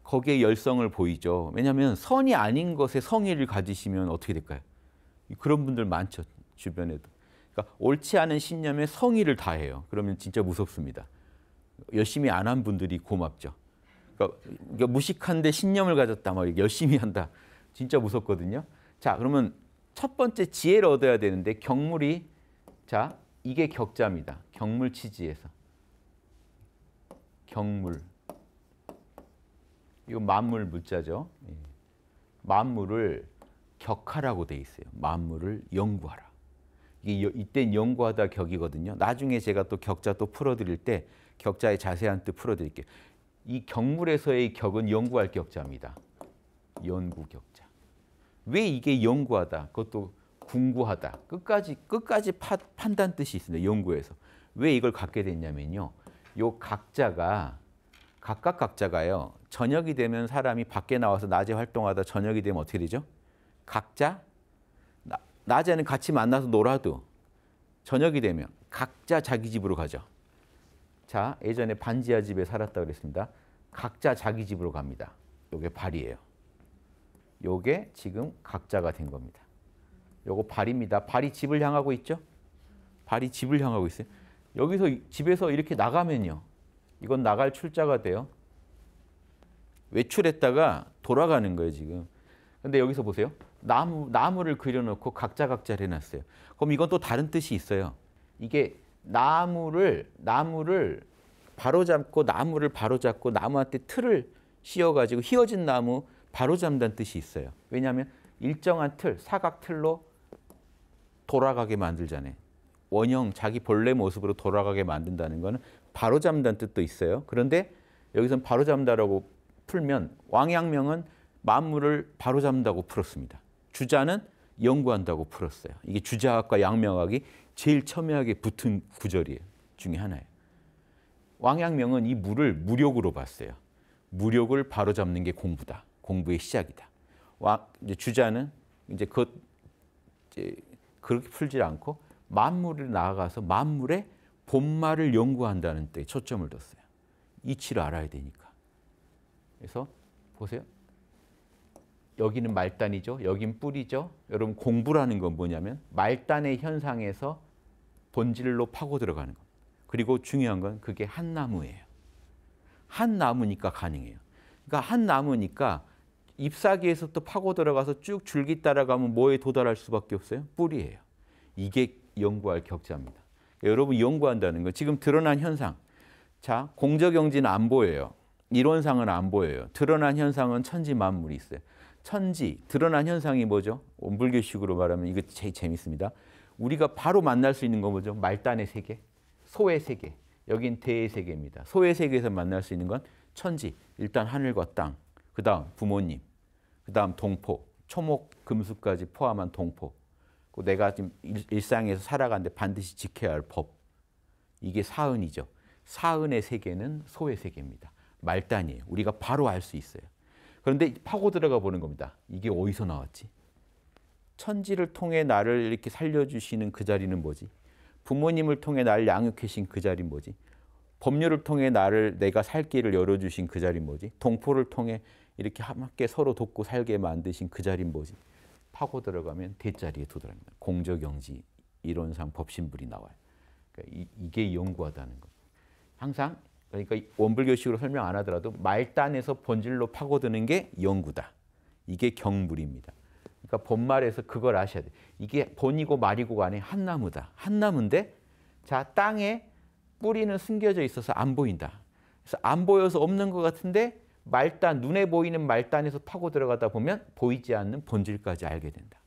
거기에 열성을 보이죠. 왜냐하면 선이 아닌 것에 성의를 가지시면 어떻게 될까요? 그런 분들 많죠, 주변에도. 그러니까 옳지 않은 신념에 성의를 다해요. 그러면 진짜 무섭습니다. 열심히 안 한 분들이 고맙죠. 그러니까 무식한데 신념을 가졌다, 막 열심히 한다. 진짜 무섭거든요. 자, 그러면 첫 번째 지혜를 얻어야 되는데 경물이, 자, 이게 격자입니다. 경물치지에서. 경물. 이거 만물 물자죠. 만물을 격하라고 돼 있어요. 만물을 연구하라. 이땐 연구하다 격이거든요. 나중에 제가 또 격자 또 풀어드릴 때 격자의 자세한 뜻 풀어드릴게요. 이 경물에서의 격은 연구할 격자입니다. 연구 격자. 왜 이게 연구하다, 그것도 궁구하다, 끝까지 판단 뜻이 있습니다. 연구에서. 왜 이걸 갖게 됐냐면요. 요 각자가 각각 각자가요. 저녁이 되면 사람이 밖에 나와서 낮에 활동하다 저녁이 되면 어떻게 되죠? 각자 낮에는 같이 만나서 놀아도 저녁이 되면 각자 자기 집으로 가죠. 자, 예전에 반지하 집에 살았다고 그랬습니다. 각자 자기 집으로 갑니다. 요게 발이에요. 요게 지금 각자가 된 겁니다. 요거 발입니다. 발이 집을 향하고 있죠? 발이 집을 향하고 있어요. 여기서 집에서 이렇게 나가면요. 이건 나갈 출자가 돼요. 외출했다가 돌아가는 거예요, 지금. 근데 여기서 보세요. 나무를 그려놓고 각자를 해놨어요. 그럼 이건 또 다른 뜻이 있어요. 이게 나무를 바로잡고 나무한테 틀을 씌워가지고 휘어진 나무 바로잡는다는 뜻이 있어요. 왜냐하면 일정한 틀, 사각 틀로 돌아가게 만들잖아요. 원형, 자기 본래 모습으로 돌아가게 만든다는 거는 바로잡는다는 뜻도 있어요. 그런데 여기서는 바로잡는다라고 풀면 왕양명은 만물을 바로잡는다고 풀었습니다. 주자는 연구한다고 풀었어요. 이게 주자학과 양명학이 제일 첨예하게 붙은 구절이에요. 중에 하나예요. 왕양명은 이 물을 무력으로 봤어요. 무력을 바로잡는 게 공부다. 공부의 시작이다. 이제 주자는 이제 그렇게 풀지 않고 만물을 나아가서 만물의 본말을 연구한다는 데 초점을 뒀어요. 이치를 알아야 되니까. 그래서 보세요. 여기는 말단이죠. 여긴 뿌리죠. 여러분 공부라는 건 뭐냐면 말단의 현상에서 본질로 파고 들어가는 겁니다. 그리고 중요한 건 그게 한 나무예요. 한 나무니까 가능해요. 그러니까 한 나무니까 잎사귀에서부터 파고 들어가서 쭉 줄기 따라가면 뭐에 도달할 수밖에 없어요? 뿌리예요. 이게 연구할 격자입니다. 여러분 연구한다는 거 지금 드러난 현상. 자, 공저경지는 안 보여요. 이론상은 안 보여요. 드러난 현상은 천지만물이 있어요. 천지, 드러난 현상이 뭐죠? 원불교식으로 말하면 이거 제일 재밌습니다. 우리가 바로 만날 수 있는 건 뭐죠? 말단의 세계, 소의 세계. 여긴 대의 세계입니다. 소의 세계에서 만날 수 있는 건 천지, 일단 하늘과 땅, 그 다음 부모님, 그 다음 동포, 초목, 금수까지 포함한 동포. 내가 지금 일상에서 살아가는데 반드시 지켜야 할 법. 이게 사은이죠. 사은의 세계는 소의 세계입니다. 말단이에요. 우리가 바로 알 수 있어요. 그런데 파고 들어가 보는 겁니다. 이게 어디서 나왔지? 천지를 통해 나를 이렇게 살려주시는 그 자리는 뭐지? 부모님을 통해 나를 양육하신 그 자리는 뭐지? 법률을 통해 내가 살 길을 열어주신 그 자리는 뭐지? 동포를 통해 이렇게 함께 서로 돕고 살게 만드신 그 자리는 뭐지? 파고 들어가면 대자리에 도달합니다. 공저경지 이론상 법신불이 나와요. 그러니까 이게 연구하다는 거. 항상 그러니까 원불교식으로 설명 안 하더라도 말단에서 본질로 파고드는 게 연구다. 이게 경불입니다. 그러니까 본말에서 그걸 아셔야 돼요. 이게 본이고 말이고가 아닌 한 나무다. 한 나무인데 자 땅에 뿌리는 숨겨져 있어서 안 보인다. 그래서 안 보여서 없는 것 같은데 말단, 눈에 보이는 말단에서 파고 들어가다 보면 보이지 않는 본질까지 알게 된다.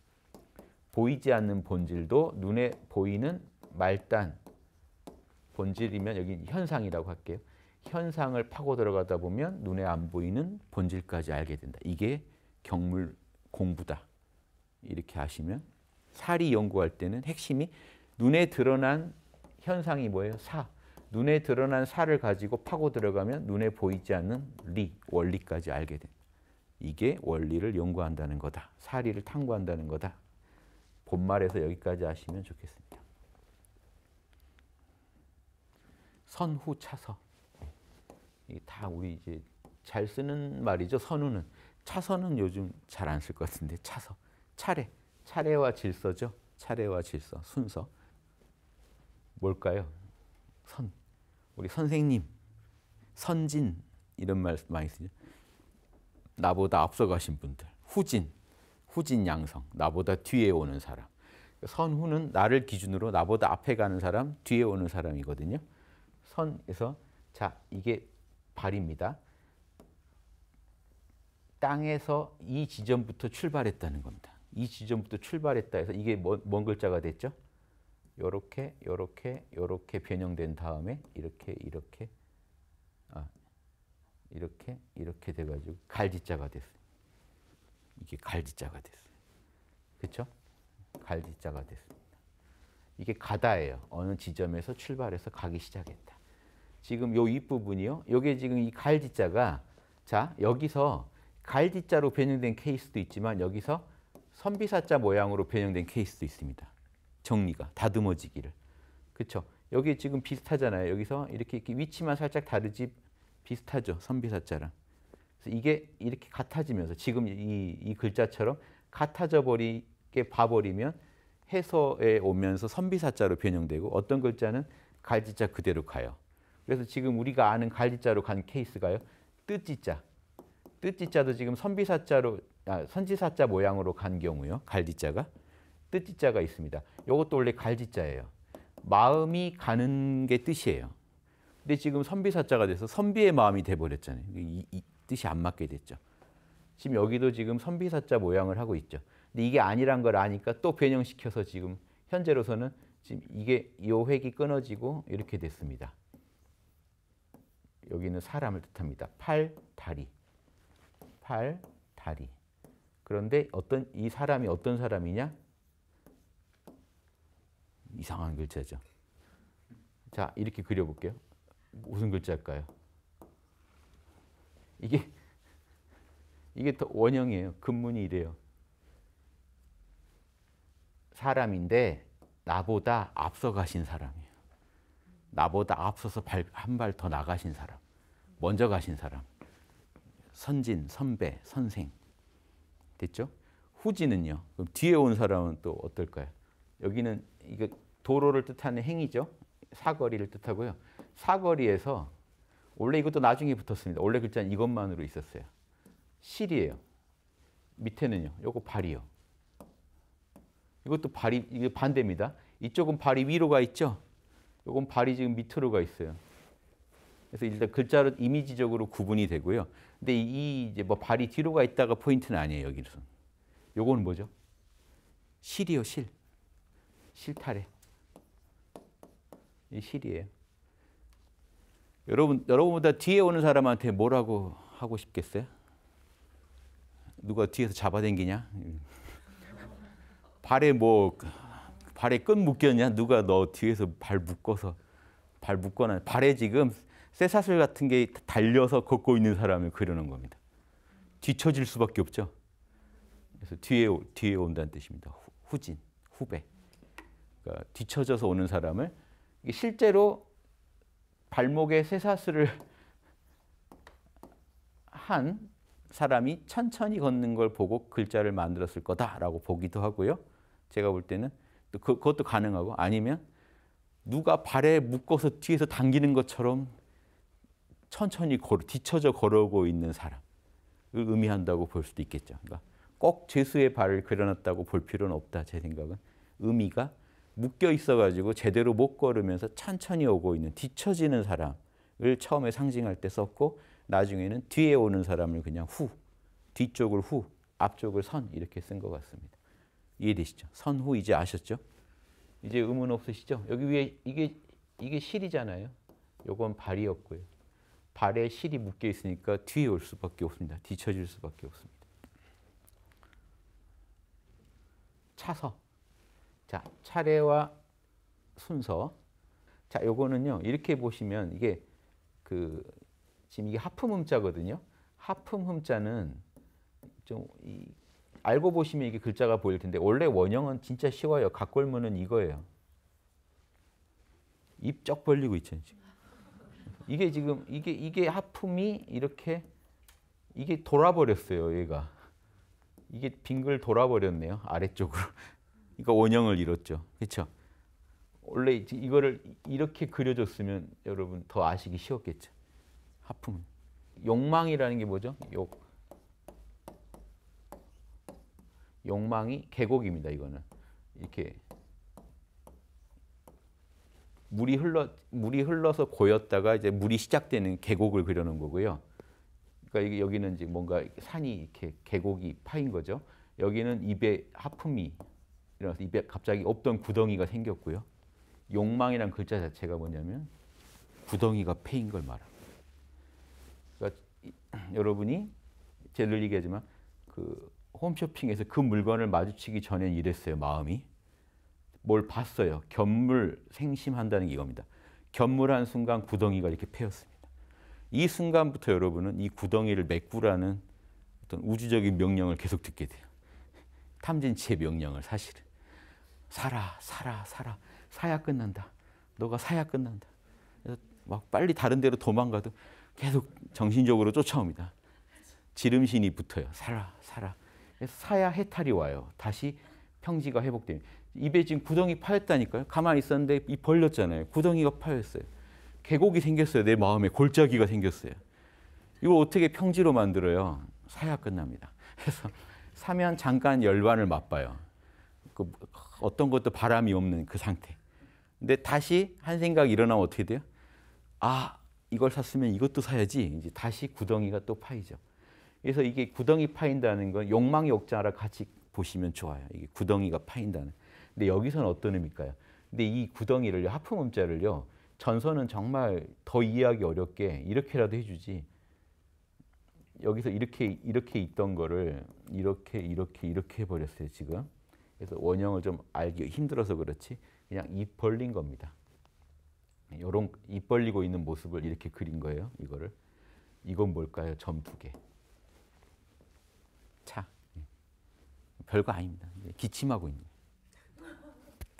보이지 않는 본질도 눈에 보이는 말단, 본질이면 여기 현상이라고 할게요. 현상을 파고 들어가다 보면 눈에 안 보이는 본질까지 알게 된다. 이게 경물 공부다. 이렇게 하시면 사리 연구할 때는 핵심이 눈에 드러난 현상이 뭐예요? 사. 눈에 드러난 사를 가지고 파고 들어가면 눈에 보이지 않는 리, 원리까지 알게 된다. 이게 원리를 연구한다는 거다. 사리를 탐구한다는 거다. 본말에서 여기까지 하시면 좋겠습니다. 선후 차서. 이게 다 우리 이제 잘 쓰는 말이죠. 선후는. 차서는 요즘 잘 안 쓸 것 같은데 차서. 차례와 질서죠. 차례와 질서, 순서. 뭘까요? 우리 선생님, 선진 이런 말 많이 쓰죠. 나보다 앞서가신 분들. 후진 양성. 나보다 뒤에 오는 사람. 선후는 나를 기준으로 나보다 앞에 가는 사람, 뒤에 오는 사람이거든요. 선에서 자 이게 발입니다. 땅에서 이 지점부터 출발했다는 겁니다. 이 지점부터 출발했다 해서 이게 뭔 글자가 됐죠? 요렇게 변형된 다음에 이렇게 돼가지고 갈지자가 됐어요. 이게 갈지자가 됐어요. 그렇죠? 갈지자가 됐습니다. 이게 가다예요. 어느 지점에서 출발해서 가기 시작했다. 지금 요 윗부분이요. 요게 지금 이 갈지자가 자 여기서 갈지자로 변형된 케이스도 있지만 여기서 선비사자 모양으로 변형된 케이스도 있습니다. 정리가 다듬어지기를. 그렇죠? 여기 지금 비슷하잖아요. 여기서 이렇게 위치만 살짝 다르지 비슷하죠. 선비사자랑. 그래서 이게 이렇게 같아지면서 지금 이 글자처럼 같아져 버리게 봐버리면 해서에 오면서 선비사자로 변형되고 어떤 글자는 갈지자 그대로 가요. 그래서 지금 우리가 아는 갈지자로 간 케이스가요. 뜻지자. 뜻지자도 지금 선비사자로 선지사자 모양으로 간 경우요. 갈지자가 뜻지자가 있습니다. 이것도 원래 갈지자예요. 마음이 가는 게 뜻이에요. 근데 지금 선비사자가 돼서 선비의 마음이 돼버렸잖아요. 이 뜻이 안 맞게 됐죠. 지금 여기도 지금 선비사자 모양을 하고 있죠. 근데 이게 아니란 걸 아니까 또 변형시켜서 지금 현재로서는 지금 이게 요 획이 끊어지고 이렇게 됐습니다. 여기는 사람을 뜻합니다. 팔, 다리. 팔, 다리. 그런데 이 사람이 어떤 사람이냐? 이상한 글자죠. 자, 이렇게 그려볼게요. 무슨 글자일까요? 이게 더 원형이에요. 근문이 이래요. 사람인데 나보다 앞서 가신 사람이에요. 나보다 앞서서 한 발 더 나가신 사람. 먼저 가신 사람. 선진, 선배, 선생. 됐죠? 후지는요. 그럼 뒤에 온 사람은 또 어떨까요? 여기는 이게 도로를 뜻하는 행이죠. 사거리를 뜻하고요. 사거리에서 원래 이것도 나중에 붙었습니다. 원래 글자는 이것만으로 있었어요. 실이에요. 밑에는요. 요거 발이요. 이것도 발이 이게 반대입니다. 이쪽은 발이 위로 가 있죠. 요건 발이 지금 밑으로 가 있어요. 그래서 일단 글자로 이미지적으로 구분이 되고요. 근데 이제 뭐 발이 뒤로 가 있다가 포인트는 아니에요. 여기서. 요거는 뭐죠? 실이요, 실. 실타래. 이 실이에요. 여러분보다 뒤에 오는 사람한테 뭐라고 하고 싶겠어요? 누가 뒤에서 잡아당기냐? 발에 끈 묶였냐? 누가 너 뒤에서 발 묶거나 발에 지금 쇠사슬 같은 게 달려서 걷고 있는 사람을 그려놓은 겁니다. 뒤처질 수밖에 없죠. 그래서 뒤에 온다는 뜻입니다. 후진, 후배. 그러니까 뒤처져서 오는 사람을 실제로 발목에 쇠사슬을 한 사람이 천천히 걷는 걸 보고 글자를 만들었을 거다라고 보기도 하고요. 제가 볼 때는 또 그것도 가능하고 아니면 누가 발에 묶어서 뒤에서 당기는 것처럼 천천히 뒤쳐져 걸어오고 있는 사람을 의미한다고 볼 수도 있겠죠. 그러니까 꼭 죄수의 발을 그려놨다고 볼 필요는 없다. 제 생각은 의미가 묶여 있어가지고 제대로 못 걸으면서 천천히 오고 있는 뒤처지는 사람을 처음에 상징할 때 썼고 나중에는 뒤에 오는 사람을 그냥 뒤쪽을 후, 앞쪽을 선 이렇게 쓴 것 같습니다. 이해되시죠? 선후 이제 아셨죠? 이제 의문 없으시죠? 여기 위에 이게 실이잖아요. 요건 발이었고요. 발에 실이 묶여 있으니까 뒤에 올 수밖에 없습니다. 뒤처질 수밖에 없습니다. 차서. 자, 차례와 순서. 자, 요거는요. 이렇게 보시면 이게 지금 이게 하품음자거든요. 하품음자는 좀 알고 보시면 이게 글자가 보일 텐데 원래 원형은 진짜 쉬워요. 각골문은 이거예요. 입 쩍 벌리고 있죠. 지금. 이게 지금 이게 하품이 이렇게 이게 돌아버렸어요. 얘가 이게 빙글 돌아버렸네요. 아래쪽으로. 그러니까 원형을 잃었죠. 그렇죠? 원래 이거를 이렇게 그려줬으면 여러분 더 아시기 쉬웠겠죠. 하품은 욕망이라는 게 뭐죠? 욕망이 계곡입니다. 이거는 이렇게 물이 흘러서 고였다가 이제 물이 시작되는 계곡을 그려놓은 거고요. 그러니까 여기는 이제 뭔가 산이 이렇게 계곡이 파인 거죠. 여기는 입에 하품이 일어나서 입에 갑자기 없던 구덩이가 생겼고요. 욕망이란 글자 자체가 뭐냐면 구덩이가 패인 걸 말합니다. 그러니까 여러분이 제가 늘 얘기하지만 홈쇼핑에서 그 물건을 마주치기 전엔 이랬어요. 마음이. 뭘 봤어요. 견물생심한다는 게 이겁니다. 견물한 순간 구덩이가 이렇게 패였습니다. 이 순간부터 여러분은 이 구덩이를 메꾸라는 어떤 우주적인 명령을 계속 듣게 돼요. 탐진치의 명령을 사실은. 살아. 사야 끝난다. 너가 사야 끝난다. 그래서 막 빨리 다른 데로 도망가도 계속 정신적으로 쫓아옵니다. 지름신이 붙어요. 살아. 그래서 사야 해탈이 와요. 다시 평지가 회복됩니다. 입에 지금 구덩이 파였다니까요. 가만히 있었는데 입 벌렸잖아요. 구덩이가 파였어요. 계곡이 생겼어요. 내 마음에 골짜기가 생겼어요. 이거 어떻게 평지로 만들어요? 사야 끝납니다. 그래서 사면 잠깐 열반을 맛봐요. 그 어떤 것도 바람이 없는 그 상태. 근데 다시 한 생각이 일어나면 어떻게 돼요? 아, 이걸 샀으면 이것도 사야지. 이제 다시 구덩이가 또 파이죠. 그래서 이게 구덩이 파인다는 건 욕망의 옥자랑 같이 보시면 좋아요. 이게 구덩이가 파인다는. 근데 여기서는 어떤 의미일까요? 근데 이 구덩이를요, 하품음자를요, 전서는 정말 더 이해하기 어렵게 이렇게라도 해주지. 여기서 이렇게 있던 거를 이렇게 해버렸어요, 지금. 그래서 원형을 좀 알기 힘들어서 그렇지 그냥 입 벌린 겁니다. 요런 입 벌리고 있는 모습을 이렇게 그린 거예요, 이거를. 이건 뭘까요? 점 2개. 차. 별거 아닙니다. 기침하고 있는 거예요.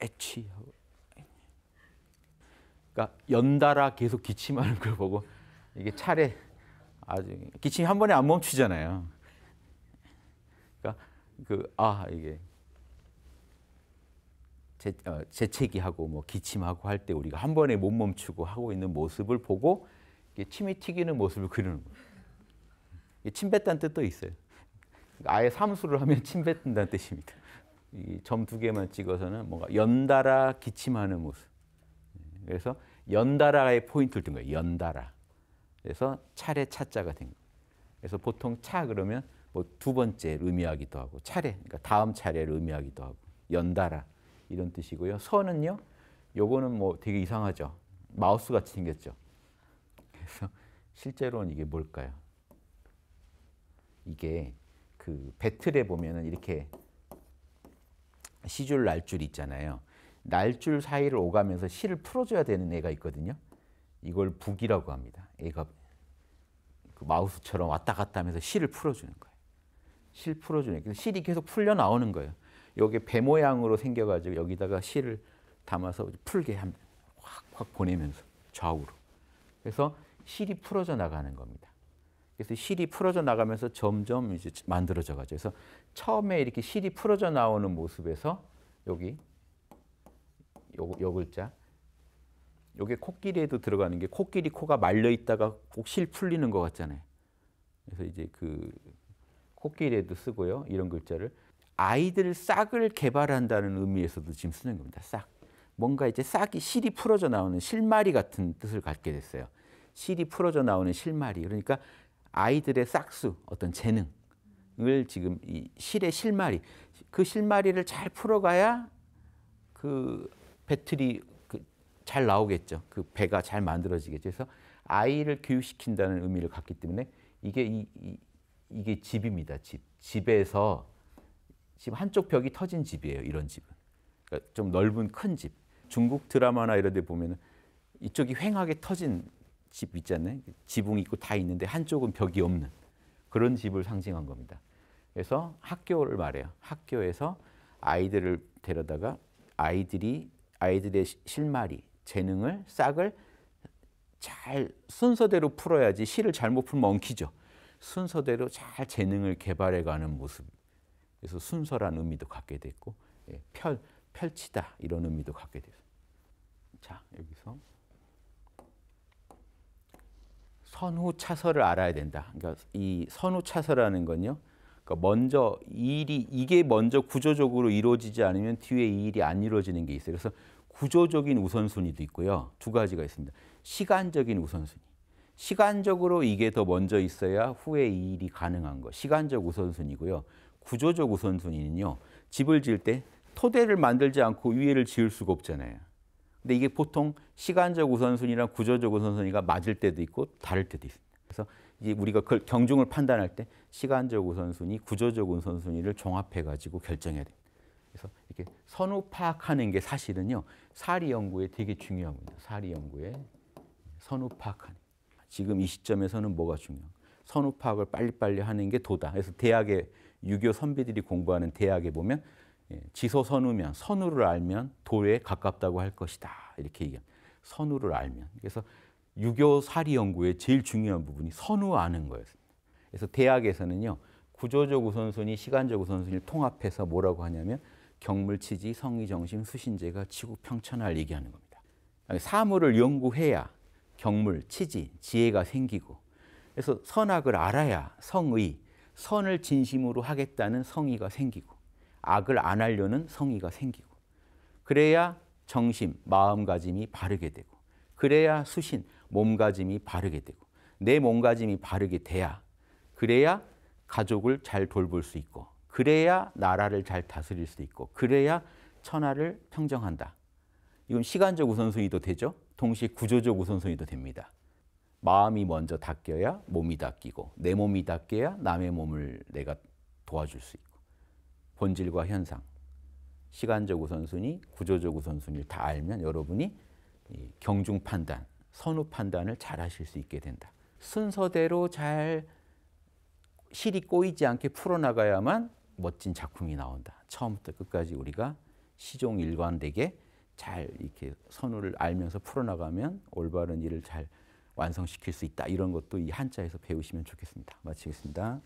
애취하고. 그러니까 연달아 계속 기침하는 걸 보고 이게 차례 아주 기침이 한 번에 안 멈추잖아요. 그러니까 이게 재채기하고 뭐 기침하고 할 때 우리가 한 번에 못 멈추고 하고 있는 모습을 보고 침이 튀기는 모습을 그리는 거예요. 침 뱉다는 뜻도 있어요. 그러니까 아예 삼수를 하면 침 뱉는다는 뜻입니다. 이 점 2개만 찍어서는 뭔가 연달아 기침하는 모습. 그래서 연달아의 포인트를 둔 거예요. 연달아. 그래서 차례 차자가 된 거예요. 그래서 보통 차 그러면 뭐 2번째 의미하기도 하고 차례, 그러니까 다음 차례를 의미하기도 하고 연달아 이런 뜻이고요. 서는요, 요거는 뭐 되게 이상하죠. 마우스 같이 생겼죠. 그래서 실제로는 이게 뭘까요? 이게 그 배틀에 보면은 이렇게 시줄 날줄 있잖아요. 날줄 사이를 오가면서 실을 풀어줘야 되는 애가 있거든요. 이걸 북이라고 합니다. 애가 그 마우스처럼 왔다 갔다 하면서 실을 풀어주는 거예요. 실 풀어주는 거예요. 실이 계속 풀려 나오는 거예요. 여기 배 모양으로 생겨가지고 여기다가 실을 담아서 풀게 합니다. 확 보내면서 좌우로. 그래서 실이 풀어져 나가는 겁니다. 그래서 실이 풀어져 나가면서 점점 이제 만들어져 가죠. 그래서 처음에 이렇게 실이 풀어져 나오는 모습에서 여기 요 글자, 요게 코끼리에도 들어가는 게 코끼리 코가 말려 있다가 꼭 실 풀리는 것 같잖아요. 그래서 이제 그 코끼리에도 쓰고요. 이런 글자를 아이들 싹을 개발한다는 의미에서도 지금 쓰는 겁니다. 싹. 뭔가 이제 싹이 실이 풀어져 나오는 실마리 같은 뜻을 갖게 됐어요. 실이 풀어져 나오는 실마리. 그러니까 아이들의 싹수, 어떤 재능을 지금 이 실의 실마리, 그 실마리를 잘 풀어가야 그 배틀이 잘 나오겠죠. 그 배가 잘 만들어지겠죠. 그래서 아이를 교육시킨다는 의미를 갖기 때문에 이게 집입니다. 집에서 집 한쪽 벽이 터진 집이에요. 이런 집은. 그러니까 좀 넓은 큰 집. 중국 드라마나 이런 데 보면 이쪽이 휑하게 터진 집 있잖아요. 지붕이 있고 다 있는데 한쪽은 벽이 없는 그런 집을 상징한 겁니다. 그래서 학교를 말해요. 학교에서 아이들을 데려다가 아이들의 실마리, 재능을, 싹을 잘 순서대로 풀어야지 실을 잘못 풀면 엉키죠. 순서대로 잘 재능을 개발해가는 모습. 그래서 순서란 의미도 갖게 됐고 펼치다 이런 의미도 갖게 됐어요. 자, 여기서 선후차설을 알아야 된다. 그러니까 이 선후차설이라는 건요. 그러니까 먼저 이게 먼저 구조적으로 이루어지지 않으면 뒤에 이 일이 안 이루어지는 게 있어요. 그래서 구조적인 우선순위도 있고요. 2가지가 있습니다. 시간적인 우선순위. 시간적으로 이게 더 먼저 있어야 후에 이 일이 가능한 거. 시간적 우선순위고요. 구조적 우선순위는요. 집을 지을 때 토대를 만들지 않고 위에를 지을 수가 없잖아요. 근데 이게 보통 시간적 우선순위랑 구조적 우선순위가 맞을 때도 있고 다를 때도 있습니다. 그래서 이제 우리가 그걸 경중을 판단할 때 시간적 우선순위, 구조적 우선순위를 종합해 가지고 결정해야 돼요. 그래서 이렇게 선후 파악하는 게 사실은요. 사리 연구에 되게 중요한 겁니다. 사리 연구에 선후 파악하는. 지금 이 시점에서는 뭐가 중요한? 선후 파악을 빨리빨리 하는 게 도다. 그래서 대학에 유교 선비들이 공부하는 대학에 보면 지소선후면 선후를 알면 도에 가깝다고 할 것이다. 이렇게 얘기합니다. 선후를 알면. 그래서 유교 사리 연구의 제일 중요한 부분이 선후 아는 거였습니다. 그래서 대학에서는요. 구조적 우선순위, 시간적 우선순위를 통합해서 뭐라고 하냐면 경물치지, 성의정심, 수신제가 치국평천할 얘기하는 겁니다. 사물을 연구해야 경물, 치지, 지혜가 생기고 그래서 선악을 알아야 성의, 선을 진심으로 하겠다는 성의가 생기고 악을 안 하려는 성의가 생기고 그래야 정심, 마음가짐이 바르게 되고 그래야 수신, 몸가짐이 바르게 되고 내 몸가짐이 바르게 돼야 그래야 가족을 잘 돌볼 수 있고 그래야 나라를 잘 다스릴 수 있고 그래야 천하를 평정한다. 이건 시간적 우선순위도 되죠. 동시에 구조적 우선순위도 됩니다. 마음이 먼저 닦여야 몸이 닦이고 내 몸이 닦여야 남의 몸을 내가 도와줄 수 있고 본질과 현상, 시간적 우선순위, 구조적 우선순위를 다 알면 여러분이 경중 판단, 선후 판단을 잘 하실 수 있게 된다. 순서대로 잘 실이 꼬이지 않게 풀어나가야만 멋진 작품이 나온다. 처음부터 끝까지 우리가 시종일관되게 잘 이렇게 선후를 알면서 풀어나가면 올바른 일을 잘 완성시킬 수 있다. 이런 것도 이 한자에서 배우시면 좋겠습니다. 마치겠습니다.